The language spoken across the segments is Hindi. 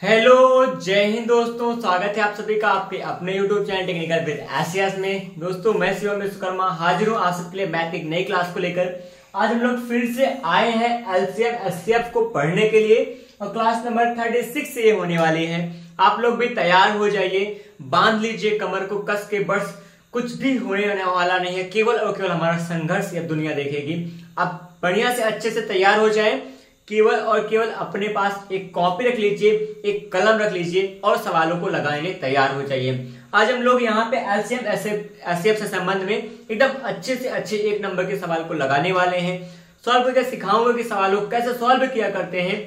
हेलो जय हिंद दोस्तों, स्वागत है आप सभी का आपके अपने YouTube चैनल टेक्निकल विद एसियास में। दोस्तों मैं शिवम विश्वकर्मा हाजिर हूँ आप सबके लिए मैथ की एक नई क्लास को लेकर। आज हम लोग फिर से आए हैं एलसीएम एचसीएफ को पढ़ने के लिए और क्लास नंबर 36 से ये होने वाली है। आप लोग भी तैयार हो जाइए, बांध लीजिए कमर को कस के, बस कुछ भी होने वाला नहीं है, केवल और केवल हमारा संघर्ष यह दुनिया देखेगी। आप बढ़िया से अच्छे से तैयार हो जाए, केवल और केवल अपने पास एक कॉपी रख लीजिए, एक कलम रख लीजिए और सवालों को लगाने तैयार हो जाइए। आज हम लोग यहाँ पे एलसीएम एचसीएफ से संबंध में एकदम अच्छे से अच्छे एक नंबर के सवाल को लगाने वाले हैं। सॉल्व करके सिखाऊंगा कि सवालों को कैसे सॉल्व किया करते हैं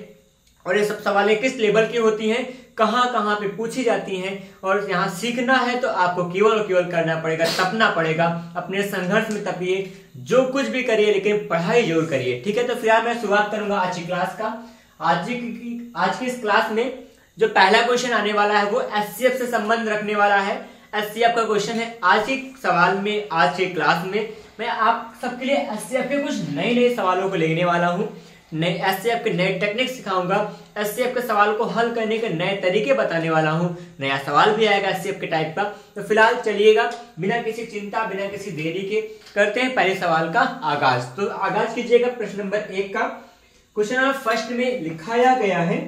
और ये सब सवालें किस लेवल की होती हैं, कहाँ कहाँ पे पूछी जाती हैं। और यहाँ सीखना है तो आपको केवल और केवल करना पड़ेगा, तपना पड़ेगा, अपने संघर्ष में तपिए, जो कुछ भी करिए लेकिन पढ़ाई जरूर करिए। ठीक है, तो फिलहाल मैं शुरुआत करूंगा आज की क्लास का। आज की इस क्लास में जो पहला क्वेश्चन आने वाला है वो एचसीएफ से संबंध रखने वाला है। एचसीएफ का क्वेश्चन है। आज के सवाल में, आज की क्लास में मैं आप सबके लिए एचसीएफ के कुछ नए नए सवालों को लेने वाला हूँ। नए एचसीएफ के नए टेक्निक सिखाऊंगा, एचसीएफ के सवाल को हल करने के नए तरीके बताने वाला हूँ, नया सवाल भी आएगा एचसीएफ के टाइप का। तो फिलहाल चलिएगा, बिना किसी चिंता बिना किसी देरी के करते हैं पहले सवाल का आगाज। तो आगाज कीजिएगा प्रश्न नंबर 1 का। क्वेश्चन नंबर फर्स्ट में लिखाया गया है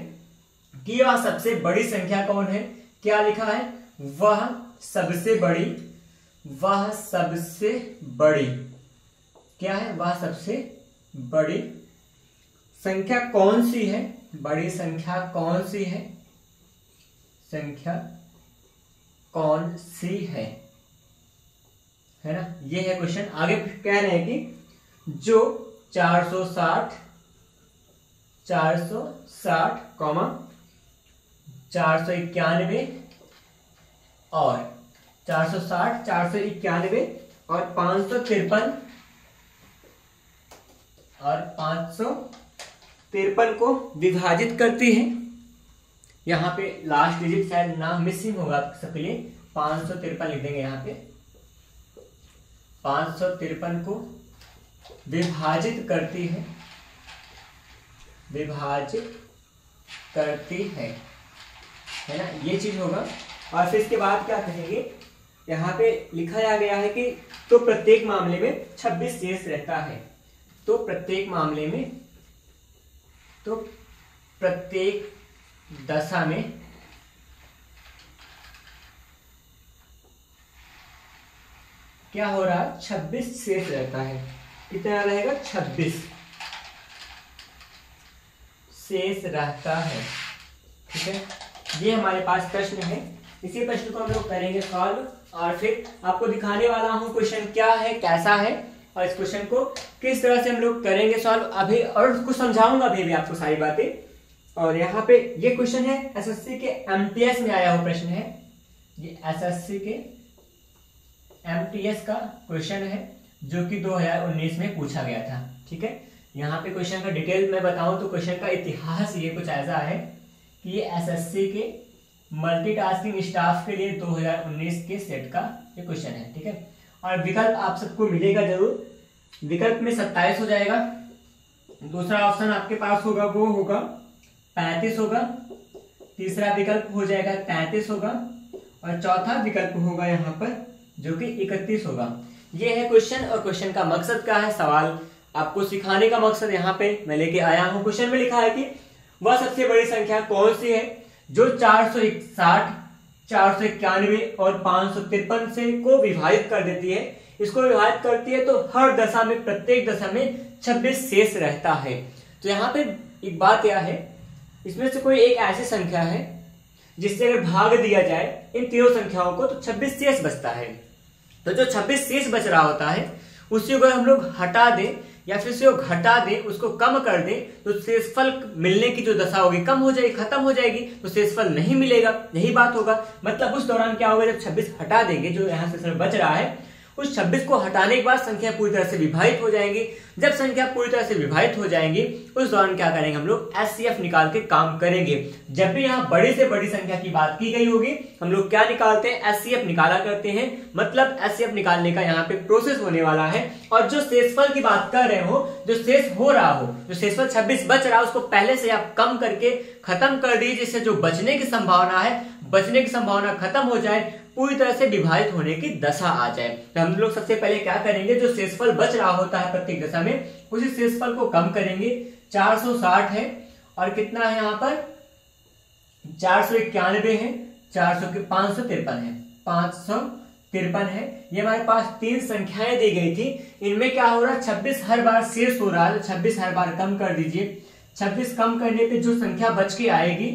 कि वह सबसे बड़ी संख्या कौन है। क्या लिखा है? वह सबसे बड़ी क्या है? वह सबसे बड़ी संख्या कौन सी है? बड़ी संख्या कौन सी है? संख्या कौन सी है ना? ये है क्वेश्चन। आगे कह रहे हैं कि जो 460, 491 और 460, 491 और 553 को विभाजित करती है। यहाँ पे लास्ट डिजिट शायद नाम मिसिंग होगा सबके लिए, 553 लिख देंगे। यहाँ पे 553 को विभाजित करती है ना, ये चीज होगा। और फिर इसके बाद क्या कहेंगे, यहाँ पे लिखा गया है कि तो प्रत्येक मामले में 26 शेष रहता है। तो प्रत्येक दशा में क्या हो रहा है? 26 शेष रहता है। कितना रहेगा? 26 शेष रहता है। ठीक है, ये हमारे पास प्रश्न है। इसी प्रश्न को हम लोग करेंगे सॉल्व और फिर आपको दिखाने वाला हूं क्वेश्चन क्या है, कैसा है और इस क्वेश्चन को किस तरह से हम लोग करेंगे सॉल्व अभी, और कुछ समझाऊंगा अभी भी आपको सारी बातें। और यहाँ पे ये क्वेश्चन है एसएससी के एमटीएस में आया हुआ प्रश्न है। ये एसएससी के एमटीएस का क्वेश्चन है जो कि 2019 में पूछा गया था। ठीक है, यहाँ पे क्वेश्चन का डिटेल में बताऊं तो क्वेश्चन का इतिहास ये कुछ ऐसा है कि ये एसएससी के मल्टीटास्किंग स्टाफ के लिए 2019 के सेट का ये क्वेश्चन है। ठीक है, और विकल्प आप सबको मिलेगा जरूर। विकल्प में 27 हो जाएगा, दूसरा ऑप्शन आपके पास होगा वो होगा 35 होगा, तीसरा विकल्प हो जाएगा 33 होगा और चौथा विकल्प होगा यहाँ पर जो कि 31 होगा। ये है क्वेश्चन। और क्वेश्चन का मकसद क्या है? सवाल आपको सिखाने का मकसद यहाँ पे मैं लेके आया हूँ। क्वेश्चन में लिखा है कि वह सबसे बड़ी संख्या कौन सी है जो 460, 491 और 553 से को विभाजित कर देती है। इसको विभाजित करती है तो हर दशा में, प्रत्येक दशा में 26 शेष रहता है। तो यहाँ पे एक बात यह है, इसमें से कोई एक ऐसी संख्या है जिससे अगर भाग दिया जाए इन तीनों संख्याओं को तो 26 शेष बचता है। तो जो 26 शेष बच रहा होता है उसी को हम लोग हटा दें या फिर उसे घटा दें, उसको कम कर दें, तो शेषफल मिलने की जो दशा होगी कम हो जाएगी, खत्म हो जाएगी, तो शेषफल नहीं मिलेगा। यही बात होगा। मतलब उस दौरान क्या होगा, जब 26 हटा देंगे, जो यहाँ शेषफल बच रहा है उस 26 को हटाने के बाद संख्या पूरी तरह से विभाजित हो जाएंगी। जब संख्या पूरी तरह से विभाजित हो जाएंगी उस दौरान क्या करेंगे, हम लोग एचसीएफ निकाल के काम करेंगे। जब भी यहाँ बड़ी से बड़ी संख्या की बात की गई होगी हम लोग क्या निकालते हैं, एचसीएफ निकाला करते हैं। मतलब एचसीएफ निकालने का यहाँ पे प्रोसेस होने वाला है। और जो शेषफल की बात कर रहे हो, जो शेष हो रहा हो, जो शेषफल 26 बच रहा है उसको पहले से आप कम करके खत्म कर दीजिए, जिससे जो बचने की संभावना है, बचने की संभावना खत्म हो जाए, पूरी तरह से विभाजित होने की दशा आ जाए। तो हम लोग सबसे पहले क्या करेंगे, जो शेषफल बच रहा होता है प्रत्येक दशा में उसी शेषफल को कम करेंगे। 460 है और कितना है यहाँ पर 491 है, 553 है, 553 है। ये हमारे पास तीन संख्याएं दी गई थी। इनमें क्या हो रहा है, 26 हर बार शेष हो रहा है, 26 हर बार कम कर दीजिए। 26 कम करने पे जो संख्या बच के आएगी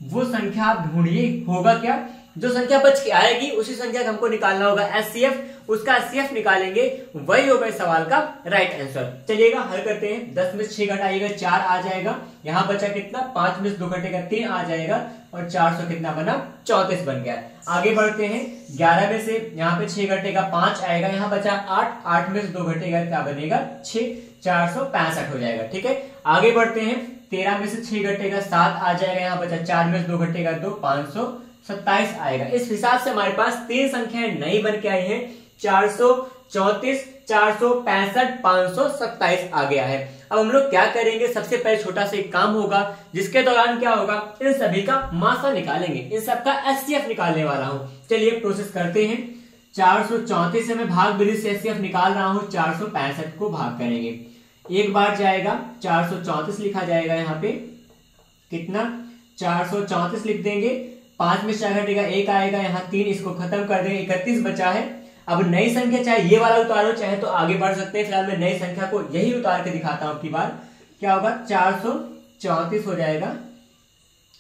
वो संख्या आप ढूंढिए, होगा क्या, जो संख्या बच के आएगी उसी संख्या का हमको निकालना होगा एचसीएफ। उसका एचसीएफ निकालेंगे, वही होगा इस सवाल का राइट आंसर। चलिएगा हल करते हैं। 10 में 6 घटाइएगा 4 आ जाएगा। यहाँ बचा कितना, 5 में 2 घटेगा 3 आ जाएगा और 400 कितना बना, 34 बन गया। आगे बढ़ते हैं। 11 में से यहाँ पे 6 घटेगा 5 आएगा। यहाँ बचा 8, 8 में से 2 घटेगा क्या बनेगा 6, 465 हो जाएगा। ठीक है, आगे बढ़ते हैं। 13 में से 6 घटेगा 7 आ जाएगा। यहाँ बचा 4 में से 2 घटेगा 2, 527 आएगा। इस हिसाब से हमारे पास तीन संख्याएं नई बन के आई हैं, 434, 465, 527 आ गया है। अब हम लोग क्या करेंगे, सबसे पहले छोटा सा एक काम होगा जिसके दौरान क्या होगा, इन सभी का मासा निकालेंगे, इन सबका एचसीएफ निकालने वाला हूं। चलिए प्रोसेस करते हैं। 434 से मैं भाग विधि से एचसीएफ निकाल रहा हूं, 465 को भाग करेंगे। एक बार जाएगा 434 लिखा जाएगा। यहाँ पे कितना, 434 लिख देंगे। 5 में 4 घटेगा 1 आएगा। यहाँ 3, इसको खत्म कर देंगे, 31 बचा है। अब नई संख्या चाहे ये वाला उतारो चाहे तो आगे बढ़ सकते हैं। फिलहाल मैं नई संख्या को यही उतार के दिखाता हूं। की बार क्या होगा, 434 हो जाएगा,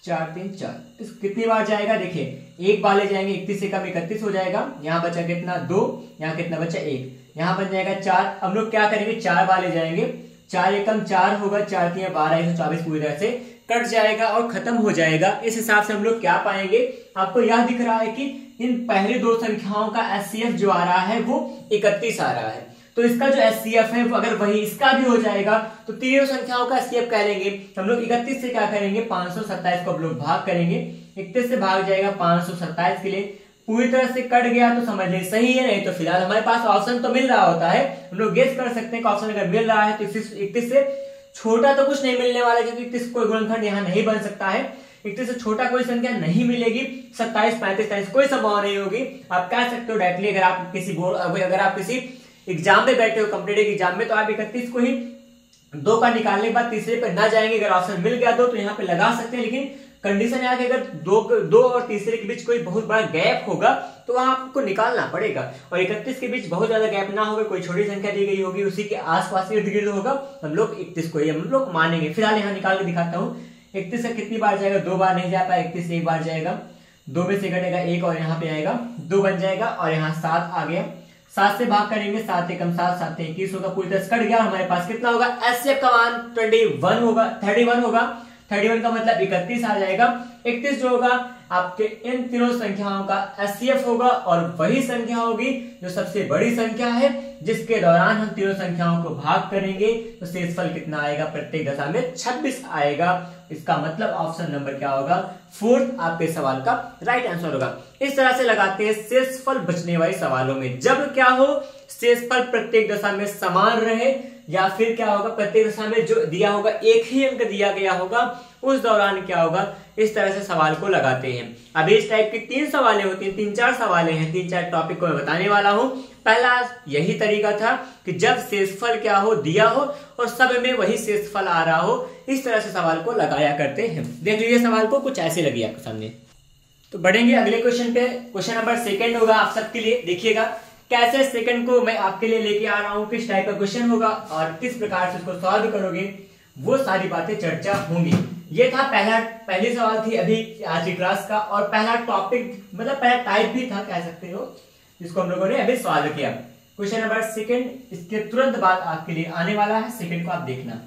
4 3 4। इस कितनी बार जाएगा, देखिए एक बार ले जाएंगे, 31 से कम 31 हो जाएगा। यहाँ बचा कितना 2, यहाँ कितना बचा 1, यहाँ बन जाएगा 4। हम लोग क्या करेंगे, 4 बार ले जाएंगे, 4 एकम 4 होगा, 4 3 12, 124 पूरी तरह से कट जाएगा और खत्म हो जाएगा। इस हिसाब से हम लोग क्या पाएंगे, आपको यह दिख रहा है कि इन पहली दो संख्याओं का एचसीएफ जो आ रहा है वो 31 आ रहा है। तो इसका जो एचसीएफ है अगर वही इसका भी हो जाएगा तो तीनों संख्याओं का एचसीएफ कह लेंगे। हम लोग 31 से क्या करेंगे, 527 को हम लोग भाग करेंगे। 31 से भाग जाएगा 527 के लिए, पूरी तरह से कट गया तो समझ लें सही है, नहीं तो फिलहाल हमारे पास ऑप्शन तो मिल रहा होता है। हम लोग गेस कर सकते हैं कि ऑप्शन अगर मिल रहा है तो 31 से छोटा तो कुछ नहीं मिलने वाला, क्योंकि 31 कोई गुणनखंड यहाँ नहीं बन सकता है। 31 से छोटा कोई संख्या नहीं मिलेगी। 27, 35, 33 कोई संभावना नहीं होगी। आप कह सकते हो डायरेक्टली, अगर आप किसी एग्जाम में बैठे हो, कॉम्पिटिटिव एग्जाम में, तो आप 31 को ही 2 का निकालने के बाद तीसरे पे ना जाएंगे। अगर ऑप्शन मिल गया तो यहाँ पे लगा सकते हैं, लेकिन कंडीशन है कि अगर दो और तीसरे के बीच कोई बहुत बड़ा गैप होगा तो वहां आपको निकालना पड़ेगा। और 31 के बीच बहुत ज्यादा गैप ना होगा, कोई छोटी संख्या दी गई होगी, उसी के आसपास इर्द गिर्द होगा, हम लोग 31 को ही हम लोग मानेंगे। फिलहाल यहाँ निकाल के दिखाता हूँ। 31 से कितनी बार जाएगा, 2 बार नहीं जा पाया। 31 से 1 बार जाएगा, 2 में से घटेगा 1 और यहाँ पे आएगा 2 बन जाएगा और यहाँ 7 आ गया। 7 से भाग करेंगे, 7 एकम 7, 7 21 होगा, पूरी तरह से कट गया। हमारे पास कितना होगा, एचसीएफ का मान 31 होगा, 31 होगा। 31 का मतलब 31 आ जाएगा। 31 जो होगा आपके इन तीनों संख्याओं का एचसीएफ होगा और वही संख्या होगी जो सबसे बड़ी संख्या है, जिसके दौरान हम तीनों संख्याओं को भाग करेंगे तो शेषफल कितना आएगा, प्रत्येक दशा में 26 आएगा। इसका मतलब ऑप्शन नंबर क्या होगा, 4th आपके सवाल का राइट आंसर होगा। इस तरह से लगाते हैं शेषफल बचने वाले सवालों में। जब क्या हो, शेषफल प्रत्येक दशा में समान रहे, या फिर क्या होगा, प्रत्येक दशा में जो दिया होगा एक ही अंक दिया गया होगा, उस दौरान क्या होगा, इस तरह से सवाल को लगाते हैं। अभी इस टाइप की 3 सवालें होती हैं, 3-4 सवालें हैं, 3-4 टॉपिक को मैं बताने वाला हूं। पहला यही तरीका था कि जब शेषफल क्या हो, दिया हो और सब में वही शेषफल आ रहा हो, इस तरह से सवाल को लगाया करते हैं। देख लीजिए सवाल को, कुछ ऐसे लगी आपके सामने। तो बढ़ेंगे अगले क्वेश्चन पे। क्वेश्चन नंबर 2 होगा आप सबके लिए। देखिएगा कैसे सेकंड को मैं आपके लिए लेके आ रहा हूं, किस टाइप का क्वेश्चन होगा और किस प्रकार से उसको सॉल्व करोगे, वो सारी बातें चर्चा होंगी। ये था पहली सवाल थी अभी आज की क्लास का, और पहला टॉपिक मतलब पहला टाइप भी था कह सकते हो, जिसको हम लोगों ने अभी सॉल्व किया। क्वेश्चन नंबर 2 इसके तुरंत बाद आपके लिए आने वाला है, सेकंड को आप देखना।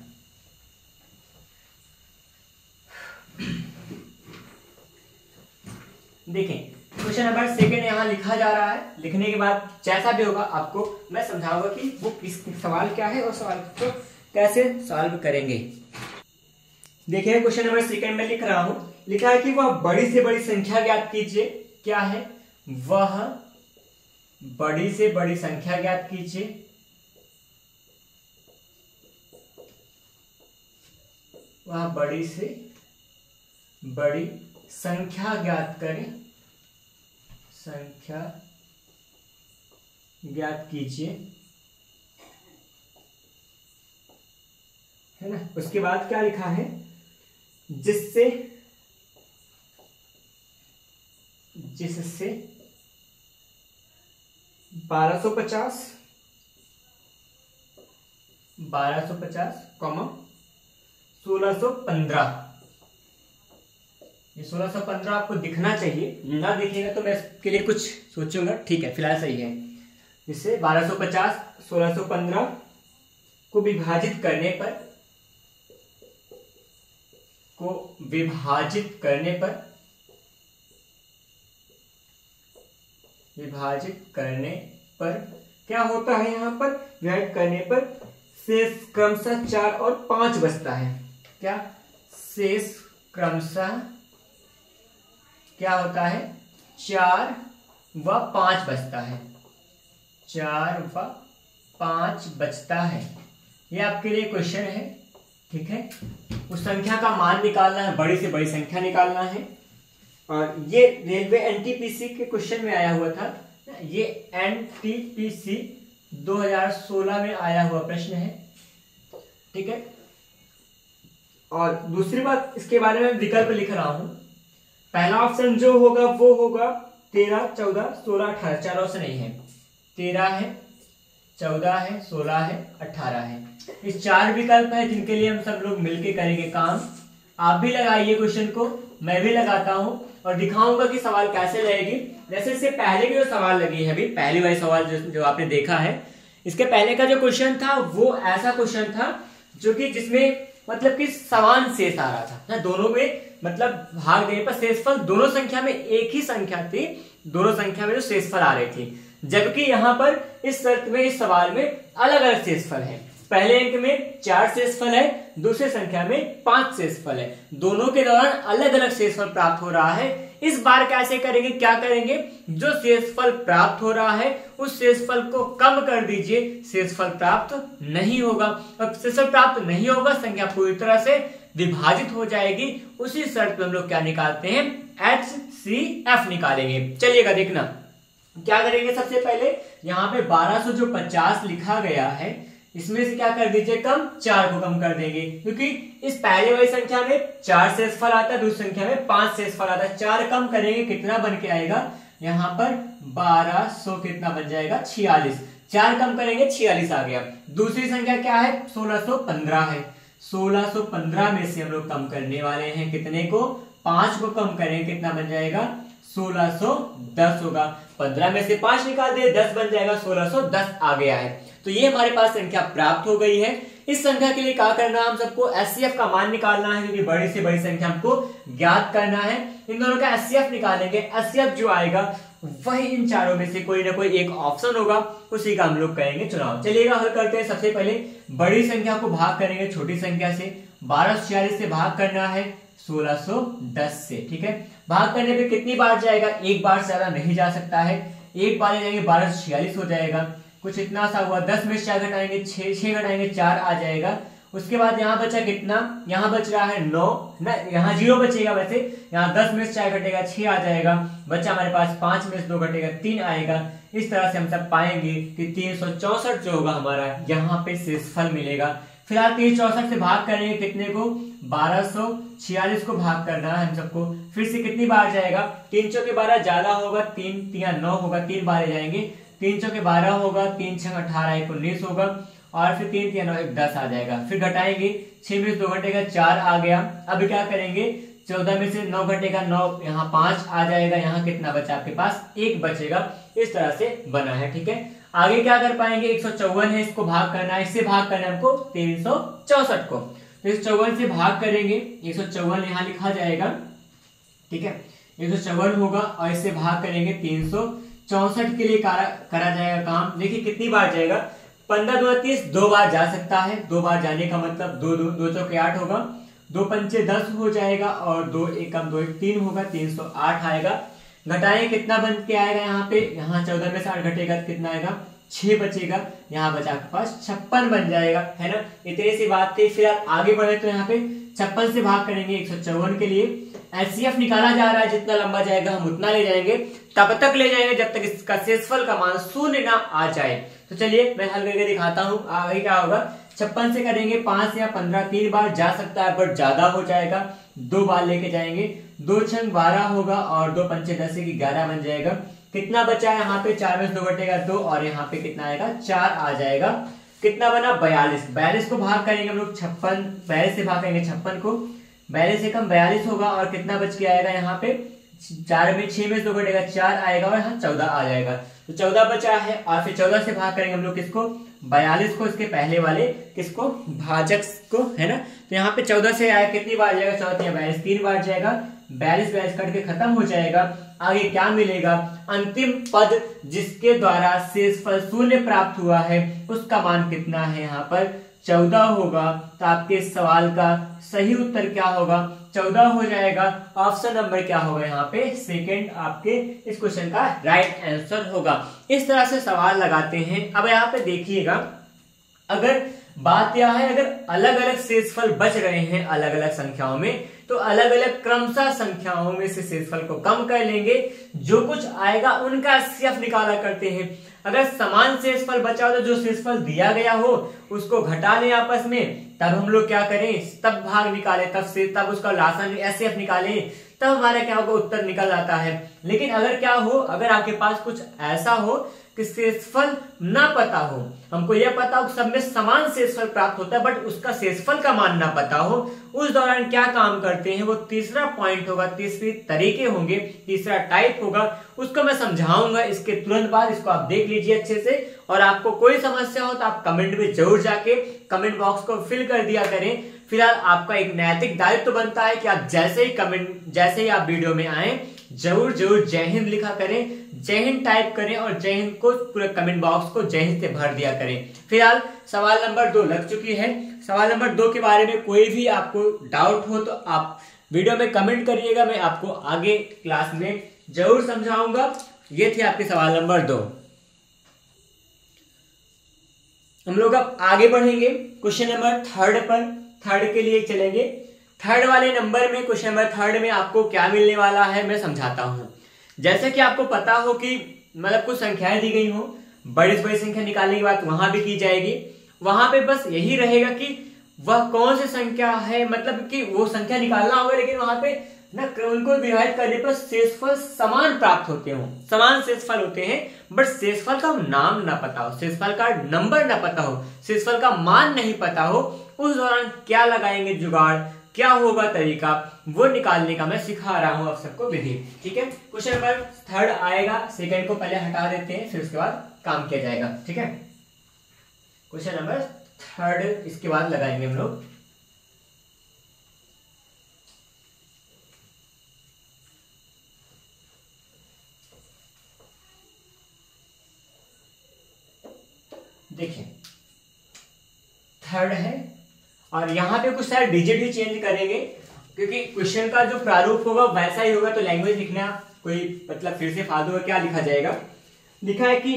देखें क्वेश्चन क्वेश्चन नंबर सेकंड यहाँ लिखा जा रहा है। लिखने के बाद जैसा भी होगा आपको मैं समझाऊंगा कि वो किस सवाल क्या है और सवाल को कैसे सॉल्व करेंगे। देखिए क्वेश्चन नंबर सेकंड में लिख रहा हूं, लिखा है कि वह बड़ी से बड़ी संख्या ज्ञात कीजिए। क्या है? वह बड़ी से बड़ी संख्या ज्ञात कीजिए। वह बड़ी से बड़ी संख्या ज्ञात करें, संख्या ज्ञात कीजिए, है ना। उसके बाद क्या लिखा है? जिससे 1250 कॉमा 1615। ये 1615 आपको दिखना चाहिए, ना दिखेगा तो मैं इसके लिए कुछ सोचूंगा। ठीक है, फिलहाल सही है। इससे 1250 1615 को विभाजित करने पर क्या होता है? यहां पर विभाजित करने पर शेष क्रमशः 4 और 5 बचता है। क्या? शेष क्रमशः क्या होता है? 4 व 5 बचता है। 4 व 5 बचता है। ये आपके लिए क्वेश्चन है। ठीक है, उस संख्या का मान निकालना है, बड़ी से बड़ी संख्या निकालना है। और ये रेलवे एनटीपीसी के क्वेश्चन में आया हुआ था। ये एनटीपीसी 2016 में आया हुआ प्रश्न है। ठीक है, और दूसरी बात इसके बारे में विकल्प लिख रहा हूं। पहला ऑप्शन जो होगा वो होगा 13 14 16 18। 4 ऑप्शन नहीं है, 13 है, 14 है, 16 है, 18 है। इस 4 विकल्प है जिनके लिए हम सब लोग मिलके करेंगे काम। आप भी लगाइए क्वेश्चन को, मैं भी लगाता हूं और दिखाऊंगा कि सवाल कैसे लगेगी। जैसे इससे पहले की जो सवाल लगी है, अभी पहली वाली सवाल जो आपने देखा है, इसके पहले का जो क्वेश्चन था वो ऐसा क्वेश्चन था जो कि जिसमें मतलब कि समान शेष आ रहा था ना, दोनों में मतलब भाग देने पर शेषफल दोनों संख्या में एक ही संख्या थी, दोनों संख्या में जो शेषफल आ रही थी। जबकि यहां पर इस शर्त में, इस सवाल में अलग अलग शेषफल है। पहले अंक में 4 शेषफल है, दूसरी संख्या में 5 शेषफल है। दोनों के दौरान अलग अलग शेषफल प्राप्त हो रहा है। इस बार कैसे करेंगे? क्या करेंगे? जो शेषफल प्राप्त हो रहा है उस शेषफल को कम कर दीजिए, शेषफल प्राप्त नहीं होगा। अब शेषफल प्राप्त नहीं होगा, संख्या पूरी तरह से विभाजित हो जाएगी। उसी शर्त पे हम लोग क्या निकालते हैं? HCF निकालेंगे। चलिएगा देखना क्या करेंगे। सबसे पहले यहाँ पे 1250 लिखा गया है, इसमें से क्या कर दीजिए? कम 4 को कम कर देंगे, क्योंकि इस पहले वाली संख्या में 4 शेषफल आता है, दूसरी संख्या में 5 शेषफल आता है। 4 कम करेंगे, कितना बन के आएगा? यहाँ पर 1200 कितना बन जाएगा? 46। 4 कम करेंगे, 46 आ गया। दूसरी संख्या क्या है? 1615 है। 1615 में से हम लोग कम करने वाले हैं कितने को? 5 को कम करेंगे, कितना बन जाएगा? 1610 होगा। 15 में से 5 निकाल दिए, 10 बन जाएगा, 1610 आ गया है। तो ये हमारे पास संख्या प्राप्त हो गई है। इस संख्या के लिए क्या करना है? हम सबको एचसीएफ का मान निकालना है, क्योंकि बड़ी से बड़ी संख्या हमको ज्ञात करना है। इन दोनों का एचसीएफ निकालेंगे। एचसीएफ जो आएगा वही इन चारों में से कोई ना कोई एक ऑप्शन होगा, उसी का हम लोग करेंगे चुनाव। चलिएगा हल करते हैं। सबसे पहले बड़ी संख्या को भाग करेंगे छोटी संख्या से। 1246 से भाग करना है 1610 से। ठीक है, भाग करने पे कितनी बार जाएगा? एक बार से ज्यादा नहीं जा सकता है। एक बार जाएंगे 1246 हो जाएगा, कुछ इतना सा हुआ। 10 में से 4 घटाएंगे, 6 घटाएंगे 4 आ जाएगा। उसके बाद यहाँ बचा कितना? यहाँ बच रहा है 9 ना, यहाँ 0 बचेगा। वैसे यहाँ 10 में से 4 घटेगा 6 आ जाएगा। बच्चा हमारे पास 5 में से 2 घटेगा 3 आएगा। इस तरह से हम सब पाएंगे कि 364 जो होगा हमारा यहाँ पे शेषफल मिलेगा। फिलहाल 364 से भाग करेंगे कितने को? 1246 को भाग करना है हम सबको। फिर से कितनी बार जाएगा? 3 चौके 12 ज्यादा होगा, 3 तिया 9 होगा, 3 बार जाएंगे। 3 चौके 12 होगा, 3 छंग 18 1 19 होगा, और फिर 3 तिया 9 1 10 आ जाएगा। फिर घटाएंगे, 6 में से 2 घटेगा 4 आ गया। अब क्या करेंगे? 14 में से 9 घटेगा 9, यहाँ 5 आ जाएगा। यहाँ कितना बचा आपके पास? 1 बचेगा। इस तरह से बना है। ठीक है, आगे क्या कर पाएंगे? 154 है, इसको भाग करना है। इससे भाग करना है हमको 364 को। तो 154 से भाग करेंगे, 154 यहाँ लिखा जाएगा। ठीक है, 154 होगा और इससे भाग करेंगे 364 के लिए करा जाएगा काम। देखिए कितनी बार जाएगा, 15 2 30 2 बार जा सकता है। 2 बार जाने का मतलब 2 चौके 8 होगा, 2 पंचे 10 हो जाएगा और 2 एकम 2 3 होगा, 308 आएगा। घटाएं कितना बन के आएगा यहाँ पे, यहाँ 14 में से 8 घटेगा तो कितना आएगा, 6 बचेगा। यहाँ बचा आपके पास 56 बन जाएगा, है ना। इतनी सी बात थी। फिर आप आगे बढ़े तो यहाँ पे 56 से भाग करेंगे 154 के लिए। एचसीएफ निकाला जा रहा है, जितना लंबा जाएगा हम उतना ले जाएंगे, तब तक ले जाएंगे जब तक इसका शेषफल का मान शून्य ना आ जाए। तो चलिए मैं हल करके दिखाता हूँ। आगे क्या होगा, 56 से करेंगे 5 या 15 3 बार जा सकता है, बट ज्यादा हो जाएगा, 2 बार लेके जाएंगे। 2 छंग 12 होगा और 2 पंचे 10 से 11 बन जाएगा। कितना बचा है यहाँ पे, 4 में से 2 घटेगा 2 और यहाँ पे कितना आएगा, 4 आ जाएगा। कितना बना, 42। 42 को भाग करेंगे हम लोग 56, 42 से भाग करेंगे 56 को, 42 से कम 42 होगा और कितना बच के आएगा यहाँ पे, 4 में 6 में से 2 घटेगा 4 आएगा और यहाँ 14 आ जाएगा। तो 14 बचा है और फिर 14 से भाग करेंगे हम लोग किसको, 42 को, इसके पहले वाले किसको, भाजक को, है ना। तो यहाँ पे 14 से आया कितनी बार जाएगा, 14 42 3 बार जाएगा, 42 42 कट के खत्म हो जाएगा। आगे क्या मिलेगा, अंतिम पद जिसके द्वारा शेषफल शून्य प्राप्त हुआ है उसका मान कितना है, यहाँ पर 14 होगा। तो आपके सवाल का सही उत्तर क्या होगा, 14 हो जाएगा। ऑप्शन नंबर क्या होगा यहाँ पे, सेकंड आपके इस क्वेश्चन का राइट आंसर होगा। इस तरह से सवाल लगाते हैं। अब यहाँ पे देखिएगा, अगर बात यह है, अगर अलग अलग शेषफल बच रहे हैं अलग अलग संख्याओं में, तो अलग अलग क्रमशः संख्याओं में से शेषफल को कम कर लेंगे, जो कुछ आएगा उनका एचसीएफ निकाला करते हैं। अगर समान शेषफल बचा हो तो जो शेषफल दिया गया हो उसको घटा लें आपस में, तब हम लोग क्या करें, तब भाग निकाले, तब उसका लासन एचसीएफ निकाले, तब हमारा क्या होगा, उत्तर निकल आता है। लेकिन अगर क्या हो, अगर आपके पास कुछ ऐसा हो कि शेषफल ना पता हो, हमको यह पता हो सब में समान शेषफल प्राप्त होता है बट उसका शेषफल का मान ना पता हो, उस दौरान क्या काम करते हैं, वो तीसरा पॉइंट होगा, तीसरी तरीके होंगे, तीसरा टाइप होगा, उसको मैं समझाऊंगा इसके तुरंत बाद। इसको आप देख लीजिए अच्छे से, और आपको कोई समस्या हो तो आप कमेंट में जरूर जाके कमेंट बॉक्स को फिल कर दिया करें। फिलहाल आपका एक नैतिक दायित्व बनता है कि आप जैसे ही आप वीडियो में आए जरूर जय हिंद लिखा करें, जय हिंद टाइप करें और जय हिंद को पूरे कमेंट बॉक्स को जय हिंद से भर दिया करें। फिलहाल सवाल नंबर 2 लग चुकी है। सवाल नंबर 2 के बारे में कोई भी आपको डाउट हो तो आप वीडियो में कमेंट करिएगा, मैं आपको आगे क्लास में जरूर समझाऊंगा। ये थी आपके सवाल नंबर 2। हम लोग अब आगे बढ़ेंगे क्वेश्चन नंबर 3 पर। 3 के लिए चलेंगे। 3 वाले नंबर में, क्वेश्चन नंबर 3 में आपको क्या मिलने वाला है मैं समझाता हूं। जैसे कि आपको पता हो कि मतलब कुछ संख्याएं दी गई हो, बड़ी से बड़ी संख्या निकालने की बात वहां भी की जाएगी। वहां पे बस यही रहेगा कि वह कौन सी संख्या है, मतलब कि वो संख्या निकालना होगा, लेकिन वहां पे ना उनको विभाजित करने पर शेषफल समान प्राप्त होते हो, समान शेषफल होते हैं, बट शेषफल का नाम ना पता हो, शेषफल का नंबर ना पता हो, शेषफल का मान नहीं पता हो। उस दौरान क्या लगाएंगे जुगाड़, क्या होगा तरीका, वो निकालने का मैं सिखा रहा हूं आप सबको विधि। ठीक है, क्वेश्चन नंबर 3 आएगा, सेकंड को पहले हटा देते हैं, फिर उसके बाद काम किया जाएगा। ठीक है, क्वेश्चन नंबर 3 इसके बाद लगाएंगे हम लोग। देखिए 3 है और यहाँ पे कुछ सारे डिजिट ही चेंज करेंगे, क्योंकि क्वेश्चन का जो प्रारूप होगा वैसा ही होगा, तो लैंग्वेज लिखना कोई मतलब फिर से फालतू का क्या लिखा जाएगा। लिखा है कि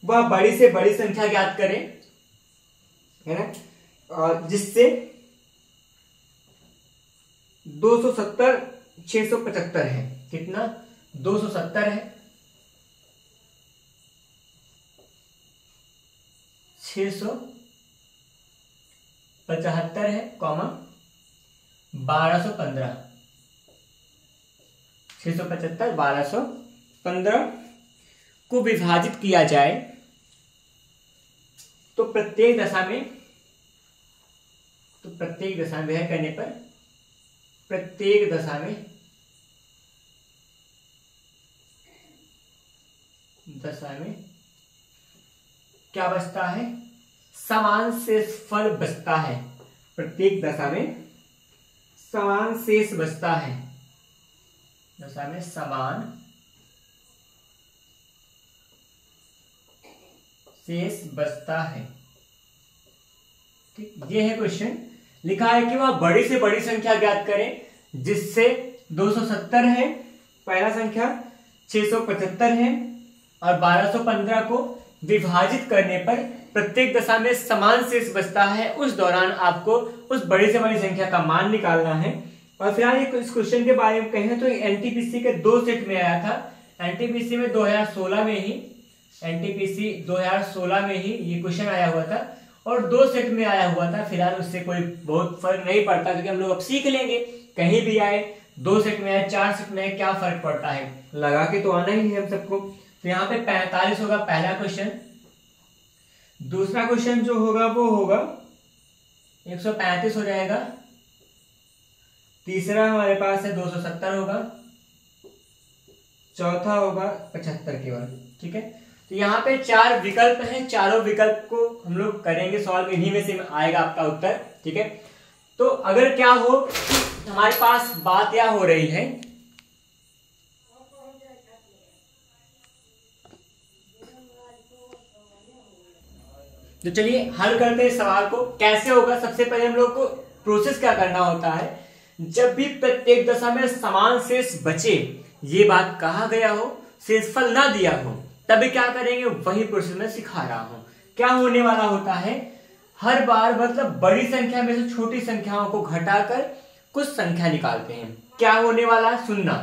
वह बड़ी से बड़ी संख्या ज्ञात करें, है ना, और जिससे 270 675 है। कितना, 270 है, 675 है, कॉमा 1215, 675 1215 को विभाजित किया जाए तो प्रत्येक दशा में विभाजन करने पर प्रत्येक दशा में क्या बचता है, समान शेषफल बचता है। प्रत्येक दशा में समान शेष बचता है। दशा में समान शेष बचता है। ठीक, ये है क्वेश्चन। लिखा है कि वह बड़ी से बड़ी संख्या ज्ञात करें जिससे 270 है पहला संख्या, 675 है और 1215 को विभाजित करने पर प्रत्येक दशा में समान शेष बचता है। उस दौरान आपको उस बड़ी से बड़ी संख्या का मान निकालना है। और फिलहाल इस क्वेश्चन के बारे में कहें तो एनटीपीसी के 2 सेट में आया था। एनटीपीसी में 2016 में ही ये क्वेश्चन आया हुआ था और 2 सेट में आया हुआ था। फिलहाल उससे कोई बहुत फर्क नहीं पड़ता क्योंकि हम लोग अब सीख लेंगे, कहीं भी आए, 2 सेट में आए, 4 सेट में आए, क्या फर्क पड़ता है, लगा के तो आना ही है हम सबको। तो यहाँ पे 45 होगा पहला क्वेश्चन। दूसरा क्वेश्चन जो होगा वो होगा 135 हो जाएगा। तीसरा हमारे पास है 270 होगा। चौथा होगा 75 केवल। ठीक है, तो यहाँ पे 4 विकल्प हैं, चारों विकल्प को हम लोग करेंगे सॉल्व, इन्हीं में से आएगा आपका उत्तर। ठीक है, तो अगर क्या हो हमारे पास बात क्या हो रही है, तो चलिए हल करते हैं सवाल को। कैसे होगा, सबसे पहले हम लोग को प्रोसेस क्या करना होता है, जब भी प्रत्येक दशा में समान शेष बचे, ये बात कहा गया हो, शेषफल ना दिया हो, तभी क्या करेंगे, वही प्रोसेस में सिखा रहा हूं। क्या होने वाला होता है, हर बार मतलब बड़ी संख्या में से छोटी संख्याओं को घटाकर कुछ संख्या निकालते हैं। क्या होने वाला है सुनना,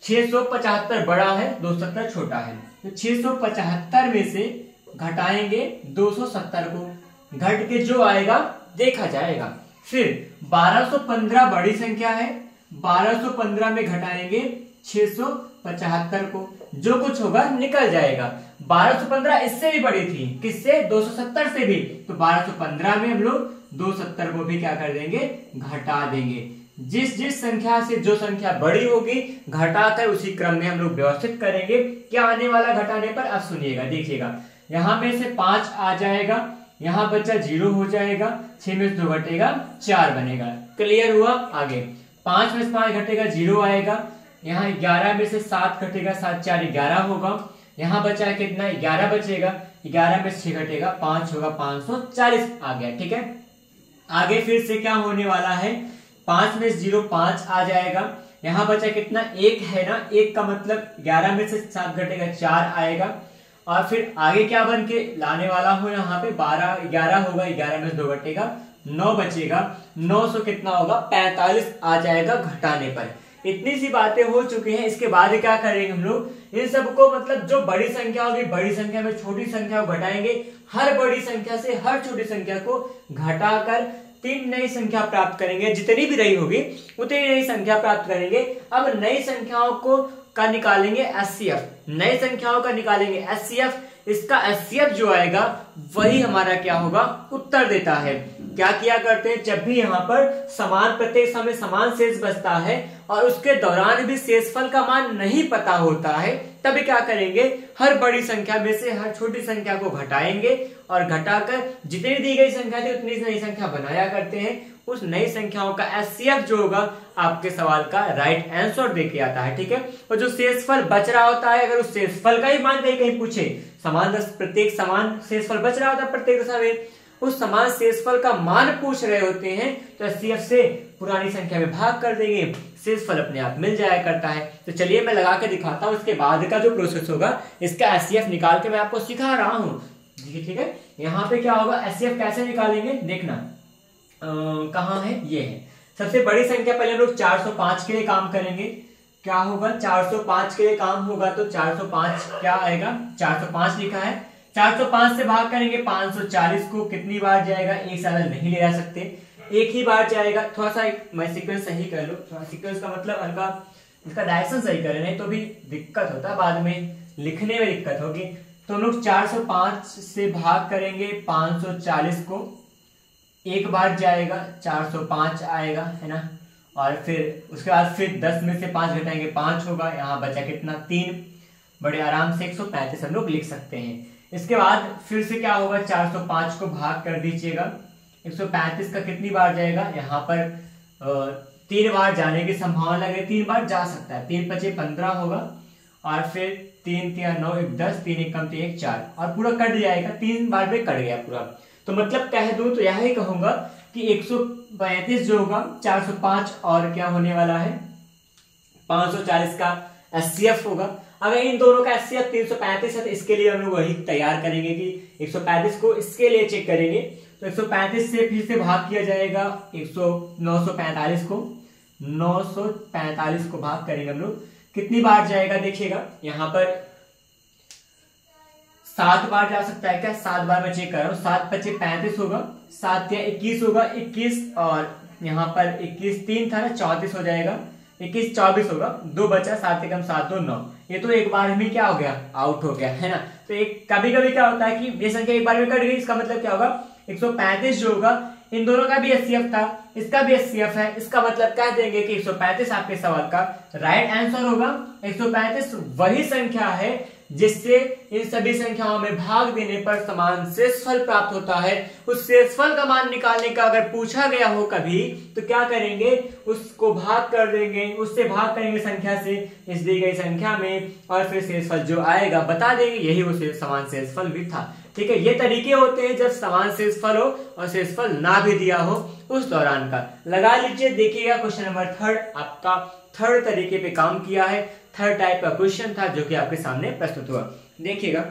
675 बड़ा है, 270 छोटा है, तो 675 में से घटाएंगे 270 को, घट के जो आएगा देखा जाएगा। फिर 1215 बड़ी संख्या है, 1215 में घटाएंगे 675 को, जो कुछ होगा निकल जाएगा। 1215 इससे भी बड़ी थी, किससे, 270 से भी, तो 1215 में हम लोग 270 को भी क्या कर देंगे, घटा देंगे। जिस जिस संख्या से जो संख्या बड़ी होगी घटाकर उसी क्रम में हम लोग व्यवस्थित करेंगे। क्या आने वाला घटाने पर, अब सुनिएगा, देखिएगा, यहां में से 5 आ जाएगा, यहां बच्चा 0 हो जाएगा, 6 में से 2 घटेगा 4 बनेगा। क्लियर हुआ। आगे 5 में से 5 घटेगा 0 आएगा, यहाँ 11 में से 7 घटेगा, 7 4 11 होगा, यहाँ बचा कितना, 11 बचेगा, 11 में से 6 घटेगा 5 होगा, 540 आ गया। ठीक है, आगे फिर से क्या होने वाला है, 5 में से 0 5 आ जाएगा, यहाँ बचा कितना, 1 है ना, 1 का मतलब 11 में से 7 घटेगा 4 आएगा। और फिर आगे क्या बन के लाने वाला हो, यहाँ पे 12 11 होगा, 11 में से 2 घटेगा 9 बचेगा, 900 कितना होगा, 45 आ जाएगा घटाने पर। इतनी सी बातें हो चुकी हैं। इसके बाद क्या करेंगे हम लोग, इन सबको मतलब जो बड़ी संख्या होगी, बड़ी संख्या में छोटी संख्या को घटाएंगे, हर बड़ी संख्या से हर छोटी संख्या को घटाकर 3 नई संख्या प्राप्त करेंगे, जितनी भी रही होगी उतनी नई संख्या प्राप्त करेंगे। अब नई संख्याओं को का निकालेंगे एचसीएफ, नई संख्याओं का निकालेंगे एचसीएफ। इसका एचसीएफ जो आएगा वही हमारा क्या होगा, उत्तर देता है। क्या किया करते हैं, जब भी यहाँ पर समान प्रत्येक समय समान शेष बचता है और उसके दौरान भी शेषफल का मान नहीं पता होता है, तभी क्या करेंगे, हर बड़ी संख्या में से हर छोटी संख्या को घटाएंगे और घटाकर जितनी दी गई संख्या थी उतनी नई संख्या बनाया करते हैं। उस नई संख्याओं का एचसीएफ जो होगा आपके सवाल का राइट आंसर देके आता है। ठीक है, और जो शेषफल बच रहा होता है, अगर उस शेषफल का ही मान कहीं पूछे, प्रत्येक समान शेषफल बच रहा होता है प्रत्येक दशा में, उस समान शेषफल का मान पूछ रहे होते हैं, तो एचसीएफ से पुरानी संख्या में भाग कर देंगे, शेषफल अपने आप मिल जाया करता है। तो चलिए मैं लगा के दिखाता हूं, इसके बाद का जो प्रोसेस होगा इसका एचसीएफ निकाल के मैं आपको सिखा रहा हूं। ठीक है, यहाँ पे क्या होगा, एचसीएफ कैसे निकालेंगे देखना, कहाँ है, ये है। सबसे बड़ी संख्या पहले हम लोग 405 के लिए काम करेंगे। क्या होगा, 405 के लिए काम होगा तो 405 क्या आएगा, 405 लिखा है, 405 से भाग करेंगे 540 को, कितनी बार जाएगा, एक साल नहीं ले जा सकते, एक ही बार जाएगा। थोड़ा सा मैं सीक्वेंस सही कर लो, थोड़ा सीक्वेंस का मतलब हल्का इसका डायरेक्शन सही करें, नहीं तो भी दिक्कत होता है, बाद में लिखने में दिक्कत होगी। तो हम लोग 405 से भाग करेंगे 540 को, एक बार जाएगा 405 आएगा, है ना, और फिर उसके बाद फिर 10 में से 5 घटाएंगे 5 होगा, यहाँ बचा कितना 3, बड़े आराम से 135 हम लोग लिख सकते हैं। इसके बाद फिर से क्या होगा, 405 को भाग कर दीजिएगा, 135 का कितनी बार जाएगा, यहाँ पर 3 बार जाने की संभावना लग रही है, 3 बार जा सकता है। 3 पचे 15 होगा और फिर 3 तिया 9 1 10, 3 1 कम 3 1 4 और पूरा कट जाएगा, 3 बार में कट गया पूरा। तो मतलब कह दूं तो यही कहूंगा कि 135 जो होगा 405 और क्या होने वाला है 540 का एचसीएफ होगा। अगर इन दोनों का एचसीएफ 335 है तो इसके लिए हम लोग वही तैयार करेंगे कि 135 को इसके लिए चेक करेंगे। तो 135 से फिर से भाग किया जाएगा 945 को, 945 को भाग करेंगे हम लोग, कितनी बार जाएगा देखिएगा यहाँ पर 7 बार जा सकता है क्या, 7 बार मैं चेक कर रहा हूँ। 7 पचे 35 होगा, 7 या 21 होगा, 21 और यहाँ पर 21 3 था ना 34 हो जाएगा, 21 24 होगा, 2 बचा, 7 एकम 7 2 9। ये तो एक बार में क्या हो गया, आउट हो गया है ना। तो एक कभी कभी क्या होता है कि ये संख्या एक बार में कट गई, इसका मतलब क्या होगा 135 जो होगा इन दोनों का भी एचसीएफ था, इसका भी एचसीएफ है, इसका मतलब कह देंगे कि 135 आपके सवाल का राइट आंसर होगा। 135 वही संख्या है जिससे इन सभी संख्याओं में भाग देने पर समान शेषफल प्राप्त होता है। उस शेषफल का मान निकालने का अगर पूछा गया हो कभी तो क्या करेंगे, उसको भाग कर देंगे, उससे भाग करेंगे संख्या से इस दी गई संख्या में और फिर शेषफल जो आएगा बता देंगे, यही वो समान शेषफल भी था। ठीक है, ये तरीके होते हैं जब समान शेषफल हो और शेषफल ना भी दिया हो उस दौरान का। लगा लीजिए, देखिएगा क्वेश्चन नंबर 3 आपका 3rd तरीके पे काम किया है, 3rd टाइप का क्वेश्चन था जो कि आपके सामने प्रस्तुत हुआ। देखिएगा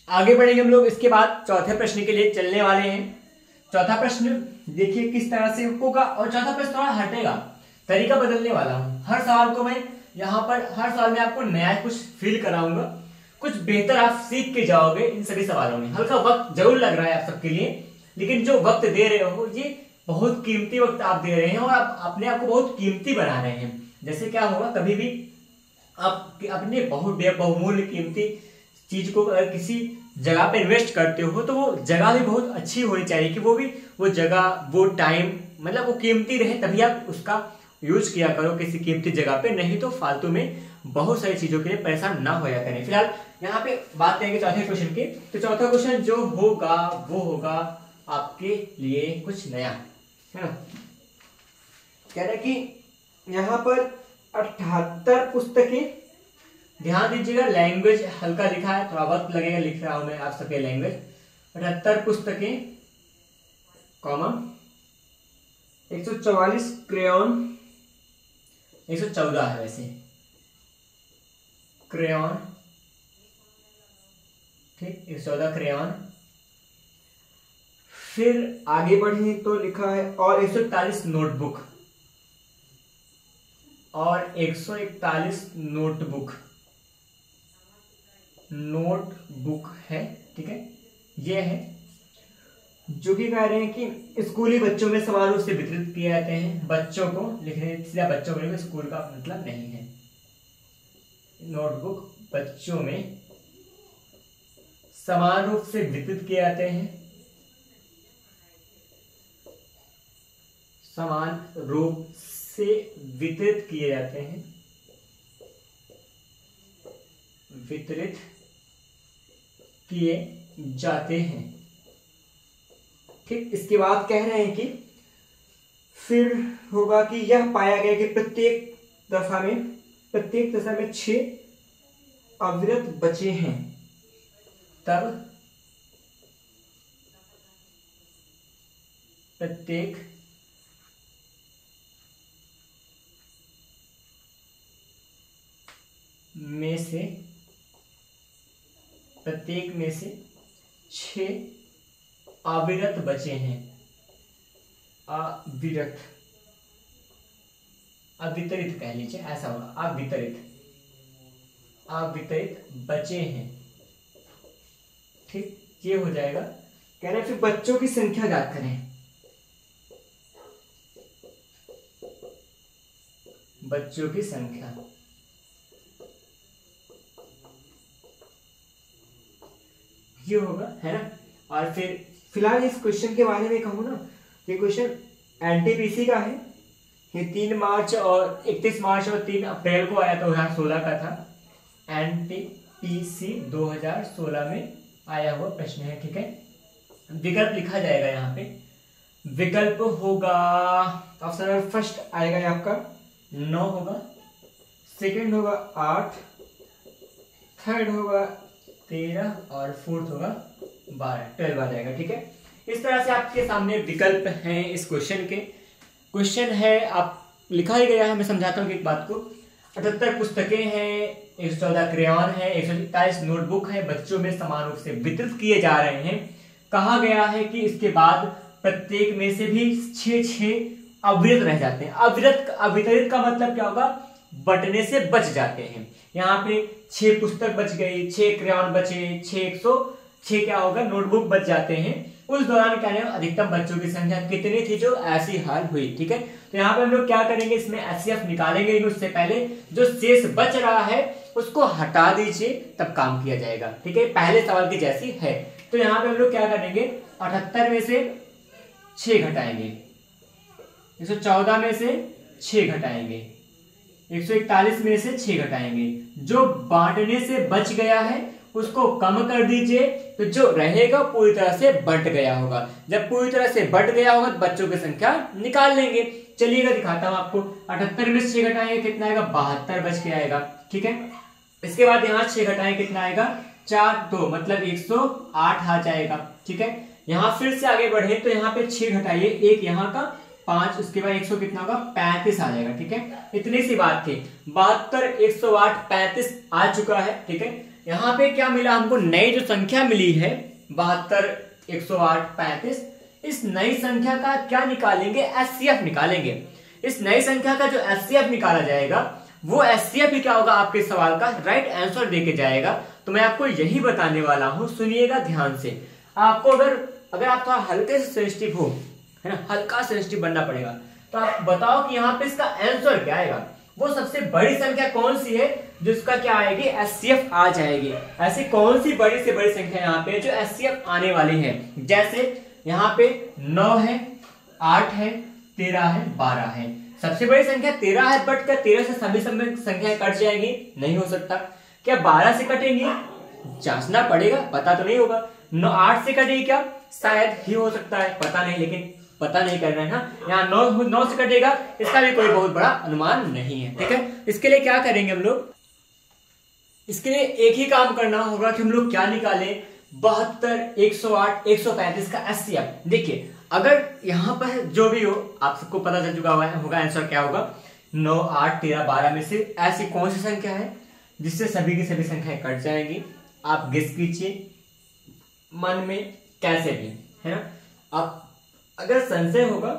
आगे बढ़ेंगे हम लोग, इसके बाद चौथे प्रश्न के लिए चलने वाले हैं। चौथा प्रश्न देखिए किस तरह से होगा और चौथा प्रश्न थोड़ा हटेगा, तरीका बदलने वाला हूं। हर सवाल को मैं यहाँ पर हर सवाल में आपको नया कुछ फील कराऊंगा, कुछ बेहतर आप सीख के जाओगे इन सभी सवालों में। हल्का वक्त जरूर लग रहा है आप सबके लिए, लेकिन जो वक्त दे रहे हो ये बहुत कीमती वक्त आप दे रहे हैं और आप अपने आप को बहुत कीमती बना रहे हैं। जैसे क्या होगा, कभी भी आप अपने बहुमूल्य कीमती चीज को अगर किसी जगह पे इन्वेस्ट करते हो तो वो जगह भी बहुत अच्छी होनी चाहिए कि वो जगह वो टाइम मतलब वो कीमती रहे, तभी आप उसका यूज किया करो किसी कीमती जगह पे, नहीं तो फालतू में बहुत सारी चीजों के लिए परेशान ना होया करें। फिलहाल यहाँ पे बात करेंगे चौथे क्वेश्चन की। तो चौथा क्वेश्चन जो होगा वो होगा आपके लिए कुछ नया, है ना। कह रहे कि यहाँ पर 78 पुस्तकें, ध्यान दीजिएगा लैंग्वेज हल्का लिखा है, थोड़ा वक्त लगेगा, लिख रहा हूं मैं आप सबके लैंग्वेज। 78 पुस्तकें कॉमा 144 क्रेयॉन, 114 है वैसे क्रेयॉन, ठीक 114 क्रेयॉन। फिर आगे बढ़े तो लिखा है और 141 नोटबुक, और 141 नोटबुक है, ठीक है। ये है जो कि कह रहे हैं कि स्कूली बच्चों में समान रूप से वितरित किए जाते हैं। बच्चों को लिखने सीधा बच्चों को, स्कूल का मतलब नहीं है। नोटबुक बच्चों में समान रूप से वितरित किए जाते हैं, समान रूप से वितरित किए जाते हैं, वितरित किए जाते हैं, ठीक। इसके बाद कह रहे हैं कि फिर होगा कि यह पाया गया कि प्रत्येक दशा में 6 अविरत बचे हैं, तब प्रत्येक में से 6 अविरत बचे हैं, अवितरित कह लीजिए, ऐसा होगा, अवितरित बचे हैं, ठीक। ये हो जाएगा। कह रहे फिर बच्चों की संख्या ज्ञात करें, बच्चों की संख्या, ये होगा, है ना। और फिर फिलहाल इस क्वेश्चन के बारे में कहूँ ना, ये क्वेश्चन एनटीपीसी का है, ये 3 मार्च और 31 मार्च और 3 अप्रैल को आया 2016 का था। एनटीपीसी 2016 में आया हुआ प्रश्न है, ठीक है। विकल्प लिखा जाएगा यहाँ पे, विकल्प होगा ऑप्शन नंबर फर्स्ट आएगा ये आपका 9 होगा, सेकंड होगा 8, थर्ड होगा 13 और फोर्थ होगा 12 आ जाएगा। ठीक है, इस तरह से आपके सामने विकल्प हैं इस क्वेश्चन के। क्वेश्चन है आप लिखा ही गया है, मैं समझाता हूँ कि एक बात को। 78 पुस्तकें हैं, 114 क्रेयॉन है, 141 नोटबुक है, बच्चों में समान रूप से वितरित किए जा रहे हैं। कहा गया है कि इसके बाद प्रत्येक में से भी 6 अविरत रह जाते हैं। अवितरित का मतलब क्या होगा, बटने से बच जाते हैं। यहाँ पे 6 पुस्तक बच गई, 6 क्रेयॉन बचे, 6 क्या होगा, नोटबुक बच जाते हैं। उस दौरान क्या है, अधिकतम बच्चों की संख्या कितनी थी जो ऐसी हाल हुई। ठीक है, तो यहाँ पे हम लोग क्या करेंगे, इसमें एचसीएफ निकालेंगे, लेकिन उससे पहले जो शेष बच रहा है उसको हटा दीजिए, तब काम किया जाएगा। ठीक है, पहले सवाल की जैसी है। तो यहाँ पे हम लोग क्या करेंगे, 78 में से 6 घटाएंगे, 114 में से 6 घटाएंगे, 141 में से 6 घटाएंगे। जो बांटने से बच गया है उसको कम कर दीजिए, तो जो रहेगा पूरी तरह से बट गया होगा। जब पूरी तरह से बट गया होगा तो बच्चों की संख्या निकाल लेंगे। चलिएगा दिखाता हूं आपको। 78 में से 6 घटाएंगे कितना आएगा, 72 बच के आएगा। ठीक है, इसके बाद यहाँ 6 घटाएंगे कितना आएगा, 4 2 मतलब 108 आ जाएगा। ठीक है, यहाँ फिर से आगे बढ़े तो यहाँ पे 6 घटाइए, एक यहाँ का 5, उसके बाद 100 कितना होगा, 35 आ जाएगा। ठीक है, इतनी सी बात थी। 72 108 35 आ चुका है। ठीक है, यहाँ पे क्या मिला हमको, नई जो संख्या मिली है 72 108 35, इस नई संख्या का क्या निकालेंगे, एचसीएफ निकालेंगे। इस नई संख्या का जो एचसीएफ निकाला जाएगा वो एचसीएफ भी क्या होगा, आपके सवाल का राइट आंसर देके जाएगा। तो मैं आपको यही बताने वाला हूं, सुनिएगा ध्यान से। आपको अगर आप थोड़ा हल्के से सेंसिटिव हो, है ना, हल्का सेंसिटिव बनना पड़ेगा, तो आप बताओ कि यहाँ पे इसका आंसर क्या आएगा। वो सबसे बड़ी संख्या कौन सी है जिसका क्या आएगी, एचसीएफ आ जाएगी। ऐसी कौन सी बड़ी से बड़ी संख्या यहाँ पे जो एचसीएफ आने वाली है। जैसे यहाँ पे 9 है, 8 है, 13 है, 12 है। सबसे बड़ी संख्या 13 है, बट क्या 13 से सभी संख्याएं कट जाएंगी, नहीं हो सकता। क्या 12 से कटेंगी, जांचना पड़ेगा, पता तो नहीं होगा। 8 से कटेगी क्या, शायद ही हो सकता है, पता नहीं, लेकिन पता नहीं करना है ना। यहाँ 9 से कटेगा, इसका भी कोई बहुत बड़ा अनुमान नहीं है। ठीक है, इसके लिए क्या करेंगे हम लोग, इसके लिए एक ही काम करना होगा कि हम लोग क्या निकालें, 72 108 135 का एचसीएफ। देखिए, अगर यहाँ पर जो भी हो, आप सबको पता चल चुका होगा आंसर क्या होगा। 9 8 13 12 में से ऐसी कौन सी संख्या है जिससे सभी की सभी संख्याएं कट जाएंगी। आप गेस कीजिए मन में, कैसे भी, है ना। आप अगर संशय होगा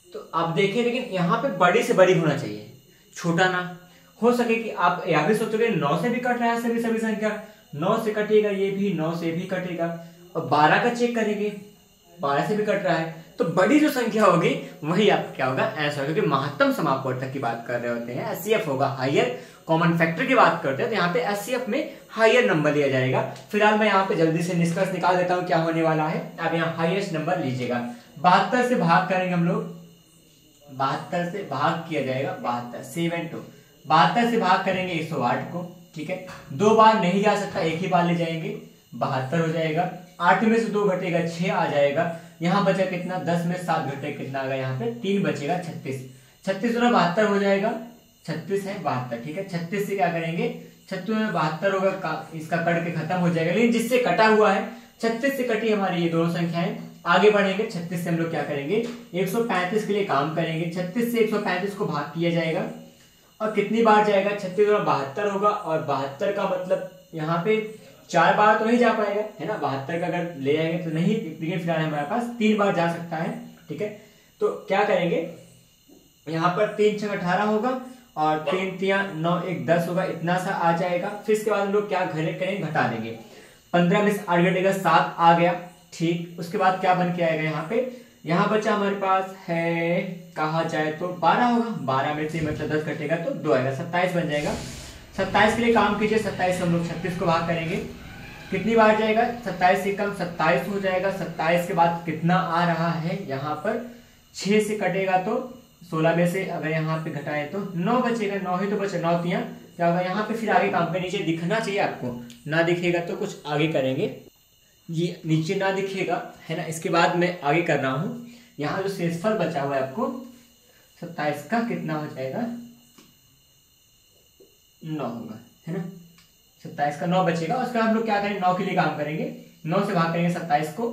तो आप देखिए, लेकिन यहाँ पे बड़ी से बड़ी होना चाहिए, छोटा ना हो सके। कि आप यह भी सोचोगे 9 से भी कट रहा है सभी संख्या, 9 से कटेगा, ये भी 9 से भी कटेगा, और 12 का चेक करेंगे, 12 से भी कट रहा है, तो बड़ी जो संख्या होगी वही आपका क्या होगा, आंसर। क्योंकि महत्तम समापवर्तक की बात कर रहे होते हैं, एचसीएफ होगा, हायर कॉमन फैक्टर की बात करते हैं, तो यहाँ पे एचसीएफ में हायर नंबर लिया जाएगा। फिलहाल मैं यहाँ पे जल्दी से निष्कर्ष निकाल देता हूँ क्या होने वाला है। आप यहाँ हाईएस्ट नंबर लीजिएगा। 72 से भाग करेंगे हम लोग, 72 से भाग किया जाएगा, 72 से भाग करेंगे 108 को। ठीक है, 2 बार नहीं जा सकता, एक ही बार ले जाएंगे, 72 हो जाएगा। 8 में से 2 घटेगा, 6 आ जाएगा। यहाँ बचा कितना, 10 में 7 घटे कितना आ गया, यहाँ पे 3 बचेगा, 36 36 गुना 72 हो जाएगा, 36 है 72। ठीक है, 36 से क्या करेंगे, 36 में 72 होगा, इसका कट के खत्म हो जाएगा। लेकिन जिससे कटा हुआ है, 36 से कटी हमारी ये दोनों संख्याएं। आगे बढ़ेंगे, 36 से हम लोग क्या करेंगे, 135 के लिए काम करेंगे। 36 से 135 को भाग किया जाएगा, और कितनी बार जाएगा, 36 गुना 72 होगा, और 72 का मतलब यहाँ पे 4 बार तो नहीं जा पाएगा, है ना। 72 का अगर ले जाएंगे तो नहीं, लेकिन फिलहाल हमारे पास 3 बार जा सकता है। ठीक है, तो क्या करेंगे, यहाँ पर 3 6 18 होगा, और 3 3 9 1 10 होगा, इतना सा आ जाएगा। फिर इसके बाद हम लोग क्या करेंगे, घटा देंगे। 15 में से 8 घटेगा, 7 आ गया। ठीक, उसके बाद क्या बन के आएगा, यहाँ पे यहाँ बचा हमारे पास है, कहा जाए तो 12 होगा। 12 में से मतलब 10 घटेगा तो 2 आएगा, 27 बन जाएगा। 27 के लिए काम कीजिए, 27 से हम लोग 36 को भाग करेंगे, कितनी बार जाएगा, 27 से कम 27 हो जाएगा। 27 के बाद कितना आ रहा है, यहाँ पर 6 से कटेगा तो 16 में से अगर यहाँ पे घटाए तो 9 बचेगा, 9 ही तो बचे, 9 3 क्या होगा। यहाँ पे फिर आगे काम पे नीचे दिखना चाहिए आपको, ना दिखेगा तो कुछ आगे करेंगे। ये नीचे ना दिखेगा, है ना। इसके बाद मैं आगे कर रहा हूँ। यहाँ जो शेषफल बचा हुआ है आपको 27 का कितना हो जाएगा, 9 होगा, है ना। 27 का 9 बचेगा। उसके बाद हम लोग क्या करेंगे, 9 के लिए काम करेंगे। 9 से भाग करेंगे 27 को,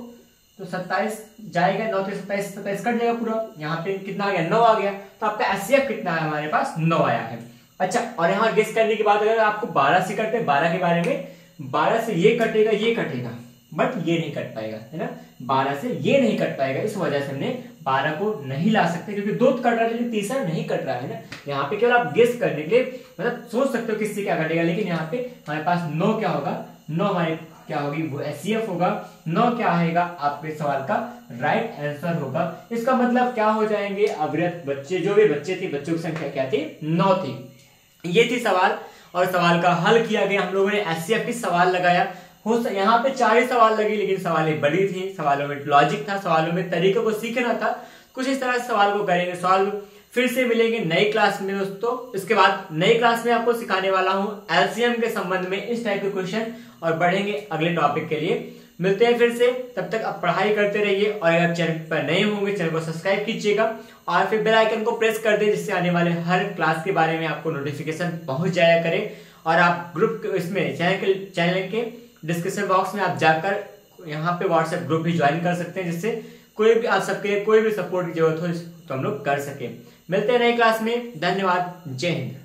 तो 27 जाएगा, 9 से 27 27 कट जाएगा पूरा। यहाँ पे कितना आ गया, 9 आ गया। तो आपका एचसीएफ कितना है, हमारे पास 9 आया है। अच्छा, और यहाँ गेस करने की बात अगर आपको 12 से कटे, 12 के बारे में, 12 से ये कटेगा, ये कटेगा, बट ये नहीं कट पाएगा, है ना। 12 से ये नहीं कट पाएगा, इस वजह से हमने 12 को नहीं ला सकते, क्योंकि 2 कट रहा है लेकिन तीसरा नहीं कट रहा है ना। यहाँ पे केवल आप गेस करने के लिए मतलब सोच सकते हो किससे क्या कटेगा, लेकिन यहाँ पे हमारे पास 9 क्या होगा, 9 हमारे क्या होगी, वो एचसीएफ होगा। 9 क्या आएगा, आपके सवाल का राइट आंसर होगा। इसका मतलब क्या हो जाएंगे, अविरत बच्चे, जो भी बच्चे थे, बच्चों की संख्या क्या थी, 9 थी। ये थी सवाल, और सवाल का हल किया गया। हम लोगों ने एचसीएफ की सवाल लगाया। यहाँ पे 4 ही सवाल लगी, लेकिन सवालें बड़ी थी, सवालों में लॉजिक था, सवालों में तरीकों को सीखना था। कुछ इस तरह से सवाल को करेंगे सॉल्व। फिर से मिलेंगे नई क्लास में दोस्तों। इसके बाद नई क्लास में आपको सिखाने वाला हूं एलसीएम के संबंध में इस टाइप के क्वेश्चन, और बढ़ेंगे अगले टॉपिक के लिए। मिलते हैं फिर से, तब तक आप पढ़ाई करते रहिए, और अगर चैनल पर नए होंगे चैनल को सब्सक्राइब कीजिएगा, और फिर बेल आइकन को प्रेस कर दें, जिससे आने वाले हर क्लास के बारे में आपको नोटिफिकेशन पहुंच जाया करे। और आप ग्रुप इसमें चैनल के डिस्क्रिप्शन बॉक्स में आप जाकर यहाँ पे व्हाट्सएप ग्रुप भी ज्वाइन कर सकते हैं, जिससे कोई भी आप सबके कोई भी सपोर्ट की जरूरत हो तो हम लोग कर सके। मिलते हैं नई क्लास में। धन्यवाद। जय हिंद।